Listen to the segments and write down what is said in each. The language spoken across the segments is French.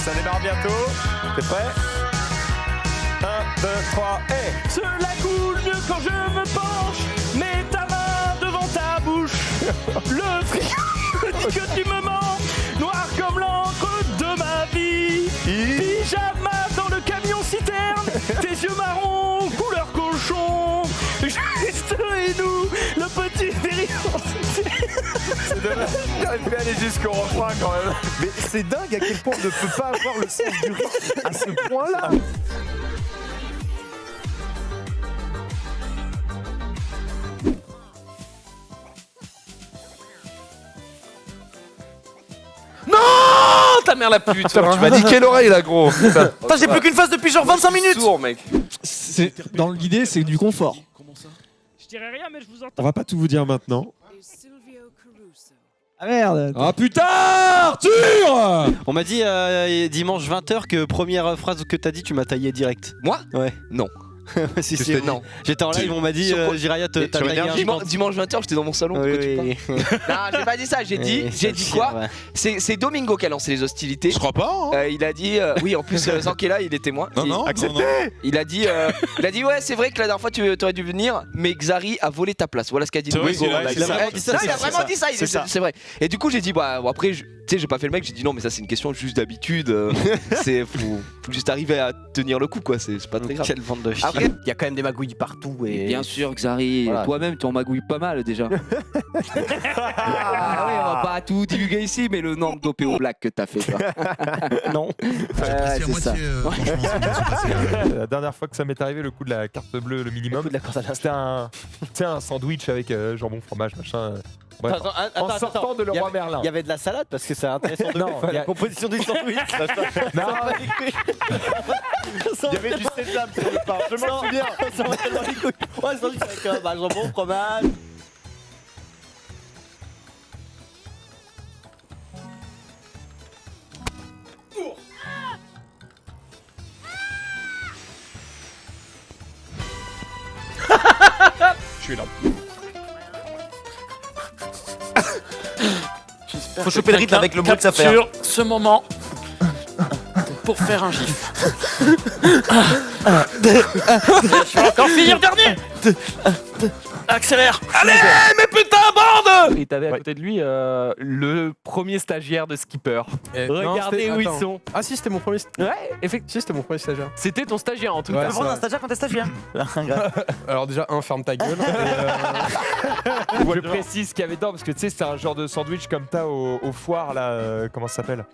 Ça démarre bientôt. T'es prêt? 1, 2, 3, et... Cela coule mieux quand je me penche. Mets ta main devant ta bouche. Le frigo dit que tu me mens. Noir comme l'encre de ma vie. Pyjama dans le camion citerne. Tes yeux marrons, couleur cochon. Juste et nous, le petit délire. C'est dommage, j'aurais pu aller jusqu'au refrain quand même. Mais c'est dingue à quel point on ne peut pas avoir le sens du rythme à ce point-là. Non, ta mère la pute. Tu m'as niqué l'oreille là, gros. Putain, j'ai plus qu'une phase depuis genre 25 minutes. Sourd, mec. Dans l'idée, c'est du confort. Je dirais rien, mais je vous entends. On va pas tout vous dire maintenant. Ah merde. Ah putain, Arthur! On m'a dit dimanche 20h que première phrase que t'as dit, tu m'as taillé direct. Moi? Ouais. Non. Si, Qu'est-ce que t'as Non. J'étais en live, on m'a dit Jiraya, t'as sur taillé l'énergie, un Dimanche 20h, j'étais dans mon salon. Oui, de quoi tu oui. parles Non, j'ai pas dit ça. J'ai dit quoi? C'est Domingo qui a lancé les hostilités. Je crois pas, hein. Il a dit oui, en plus Zankela il est témoin. Non, non, accepté. Il a dit ouais, c'est vrai que la dernière fois tu aurais dû venir, mais Xari a volé ta place. Voilà ce qu'a dit. C'est vrai, Domingo. il a vraiment dit ça, Non, c'est il a ça. vraiment dit ça. C'est ça. C'est vrai. Et du coup j'ai dit bah bon, après tu sais j'ai pas fait le mec, j'ai dit non mais ça c'est une question juste d'habitude. C'est faut juste arriver à tenir le coup quoi. C'est pas très grave. Quelle vente de chien. Après Il y a quand même des magouilles partout et... Bien sûr, Xari, Voilà. toi-même tu en magouilles pas mal déjà. Ah oui, on va pas tout divulguer ici, mais le nombre d'OPO black que t'as fait, toi. Non. C'est ça. La dernière fois que ça m'est arrivé, le coup de la carte bleue, le minimum, c'était un sandwich avec jambon, fromage, machin. Bref. En sortant de Leroy Merlin. Il y avait de la salade parce que c'est intéressant de Non, voir il y a- la composition du sandwich. Non, il y avait du sésame sur le pain, je m'en souviens. Ça va tellement les couilles. Ouais, sandwich avec jambon, fromage. Je suis là. faut choper le rythme avec le bruit que ça fait. Sur ce moment pour faire un gif. Je vais encore finir dernier. Accélère. Allez, mais putain, bande. Et t'avais à côté de lui le premier stagiaire de Skipper. Regardez où ils sont. Ah si, c'était mon premier. Ouais, effectivement. Si, c'était mon premier stagiaire. C'était ton stagiaire en tout Ouais, cas. c'est vrai. stagiaire quand t'es stagiaire. Alors déjà, ferme ta gueule. Je précise qu'il y avait dedans parce que tu sais, c'est un genre de sandwich comme T'as au foire là, comment ça s'appelle?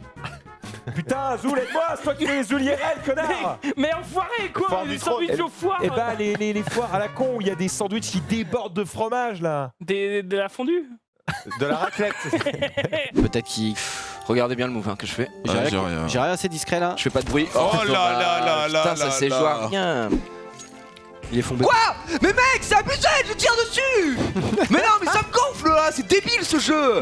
Putain, Zoul, aide-moi, c'est toi qui fais les IRL, connard! Mais enfoiré quoi, Foire des du trône. sandwichs aux foires. Et bah les foires à la con où il y a des sandwichs qui débordent de fromage là. De la fondue. De la raclette. Peut-être qu'il regardez bien le move hein, que je fais. Jiraya, c'est discret là. Je fais pas de bruit. Oh là là là là putain, ça là c'est là. joué à rien. Il est fondé. Quoi? Mais mec, c'est abusé, je tire dessus. Mais non, mais ça me gonfle là, c'est débile ce jeu.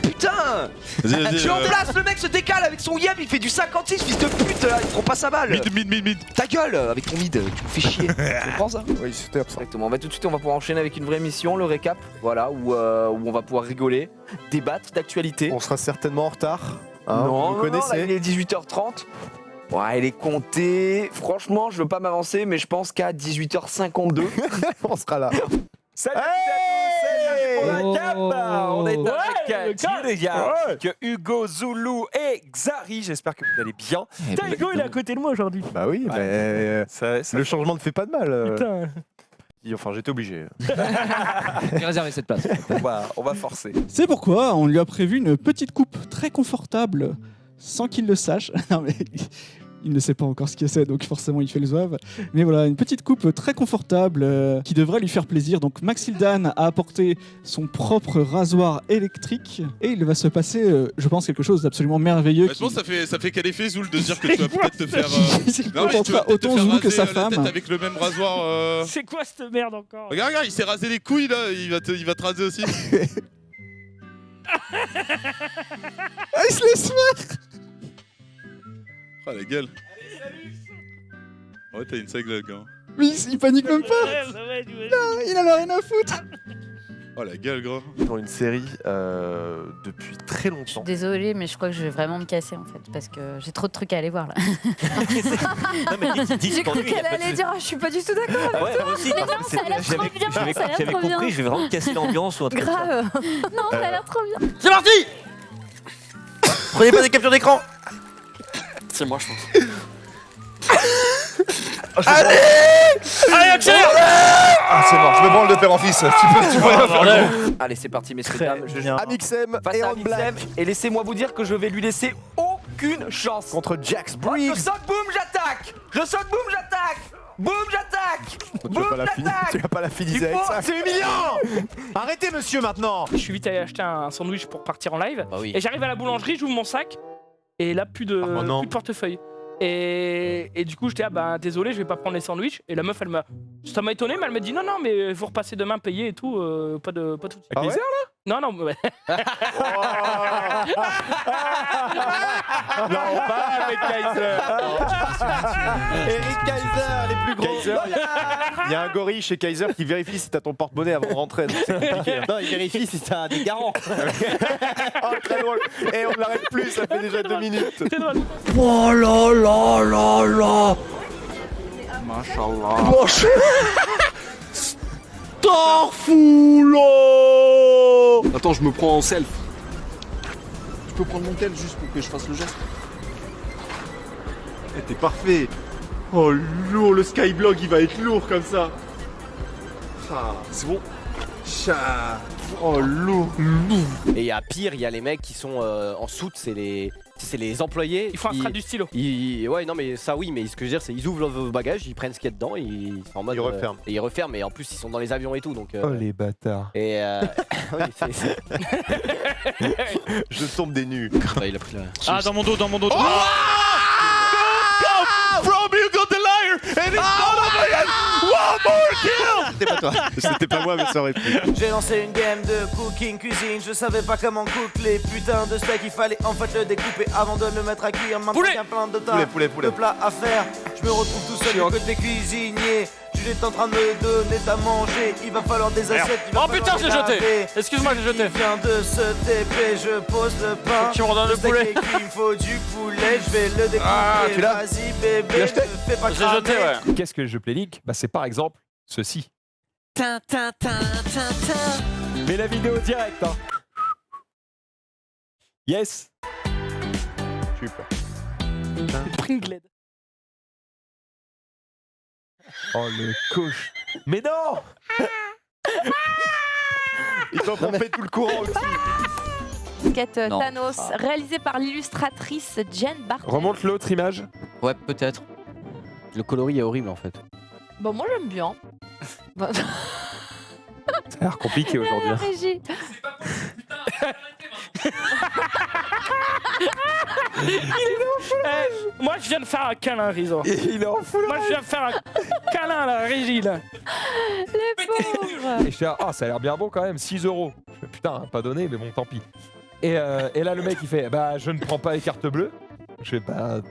Putain. Je suis en place, le mec se décale avec son yam, il fait du 56, fils de pute, là, il prend pas sa balle. Mid. Ta gueule avec ton mid, tu me fais chier. Tu comprends ça? Oui, c'était absent. Exactement. Tout de suite, on va pouvoir enchaîner avec une vraie mission, le récap, voilà, où on va pouvoir rigoler, débattre d'actualité. On sera certainement en retard. Hein, Non, vous non, connaissez. là, il est 18h30. Ouais, il est compté. Franchement, je veux pas m'avancer, mais je pense qu'à 18h52. On sera là. Salut à tous, salut Oh. la cap. On est Ouais, le avec cap. les gars, que Hugo, Zoulou et Xari. J'espère que vous allez bien. Putain, Hugo, il est à côté de moi aujourd'hui. Bah oui, mais le changement ne fait pas de mal. Putain. Enfin, j'étais obligé. J'ai réservé cette place. On va forcer. C'est pourquoi on lui a prévu une petite coupe très confortable, sans qu'il le sache. Non, mais il ne sait pas encore ce que c'est, donc forcément il fait le zouave. Mais voilà, une petite coupe très confortable qui devrait lui faire plaisir. Donc Maxildan a apporté son propre rasoir électrique et il va se passer, je pense, quelque chose d'absolument merveilleux. Je pense que ça fait quel effet, Zoul, de se dire que tu vas peut-être te faire. Il Non, mais tu vas contentera peut-être te autant faire Zoulou que raser sa la tête femme. avec le même rasoir. C'est quoi cette merde encore? Regarde, il s'est rasé les couilles là, il va te raser aussi. Ah, il se laisse faire. Oh la gueule. Ouais, t'as une saigle là, gars. Mais il panique même pas. Ouais, Il en a rien à foutre. Oh la gueule, gros. Dans une série depuis très longtemps. Désolée, mais je crois que je vais vraiment me casser en fait, parce que j'ai trop de trucs à aller voir là. J'ai cru qu'elle allait dire je suis pas du tout d'accord. Ah ouais, moi aussi. Mais non, ça a l'air trop bien, ça a l'air J'avais trop bien. compris, je vais vraiment casser l'ambiance ou un truc comme ça. Grave. Non, ça a l'air trop bien. C'est parti. Prenez pas des captures d'écran. C'est moi, je pense. Allez, accélère. Ah, c'est mort, je me branle de père en fils. Tu peux rien faire. Allez, c'est parti, messieurs dames. Amixem Face et à On Black Amixem, et laissez-moi vous dire que je vais lui laisser aucune chance. contre Jax Je Briggs. saute, boum, j'attaque. Je saute, boum, j'attaque. Boum, j'attaque. Tu vas pas la finir avec ça. C'est humiliant. Arrêtez, monsieur, maintenant. Je suis vite allé acheter un sandwich pour partir en live. Bah oui. Et j'arrive à la boulangerie, j'ouvre mon sac. Et là, plus de portefeuille. Et du coup, j'étais désolé, je vais pas prendre les sandwichs. Et la meuf, ça m'a étonné, mais elle m'a dit non, mais vous repassez demain payer et tout, pas de soucis. Ah ouais Non, non, ouais. Non, pas avec Kaiser. Eric Kaiser, les plus gros. Il y a un gorille chez Kaiser qui vérifie si t'as ton porte-monnaie avant de rentrer. Donc c'est compliqué. Non, il vérifie si t'as des garants. Oh, très drôle. Et on ne l'arrête plus, ça fait déjà 2 minutes. C'est drôle. Oh là là là là. Mashallah. Starfoulo. Attends, je me prends en self. Tu peux prendre mon tel juste pour que je fasse le geste. Eh, t'es parfait. Oh, lourd, le Skyblog, il va être lourd comme ça. Ah, c'est bon. Chat. Oh, lourd. Et il y a pire, il y a les mecs qui sont en soute, c'est les employés. Il faut un strat du stylo. Ouais, non, mais ça, oui, mais ce que je veux dire, c'est ils ouvrent vos bagages, ils prennent ce qu'il y a dedans, ils sont en mode. Ils referment. Et ils referment, et en plus, ils sont dans les avions et tout, donc. Oh les bâtards. Et oui, c'est. Je tombe des nues. Il a pris la. Ah, dans mon dos. From you got the liar and it's not over yet. One more kill. C'était pas toi. C'était pas moi, mais ça aurait pu. J'ai lancé une game de cooking cuisine. Je savais pas comment cook les putains de steaks. Il fallait en fait le découper avant de le mettre à cuire. Maintenant qu'il y a plein de tas de plats à faire, je me retrouve tout seul du côté cuisinier. Tu es en train de me donner à manger. Il va falloir des assiettes. Oh putain, j'ai jeté. Excuse-moi, j'ai jeté. Je viens de se TP, je pose le pain. Tu me redonnes le poulet. Il me faut du poulet, je vais le découper. Ah, tu l'as. Vas-y bébé, ne fais pas J'ai cramer. jeté, ouais. Qu'est-ce que je play-link? Bah c'est par exemple ceci. Mais la vidéo directe, hein. Yes. Super. Pringled. Oh le coach. Mais non. Ils t'ont trompé tout le courant aussi. Quête Non. Thanos, réalisée par l'illustratrice Jen Barton. Remonte l'autre image. Ouais, peut-être. Le coloris est horrible en fait. Bon, moi j'aime bien. Bah, Ça a l'air compliqué aujourd'hui. la hein. régie. Moi, je viens de faire un câlin, Rizzo. Il est en full. Moi, je viens de faire un câlin à la régie, là. Les pauvres. Et je fais ah ça a l'air bien bon quand même, 6 €. Je fais putain, pas donné, mais bon tant pis. Et là le mec il fait bah je ne prends pas les cartes bleues. Je fais bah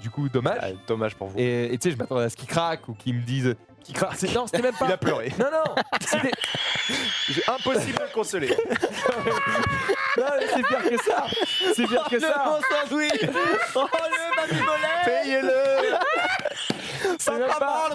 du coup dommage. Ah, dommage pour vous. Et tu sais je m'attendais à ce qu'il craque ou qu'il me dise qu'il craque. Non c'était même pas. Il a pleuré. Non non. C'était Impossible de le consoler. non mais c'est pire que ça. C'est pire que ça. Oh le mamie Payez-le. C'est même pas.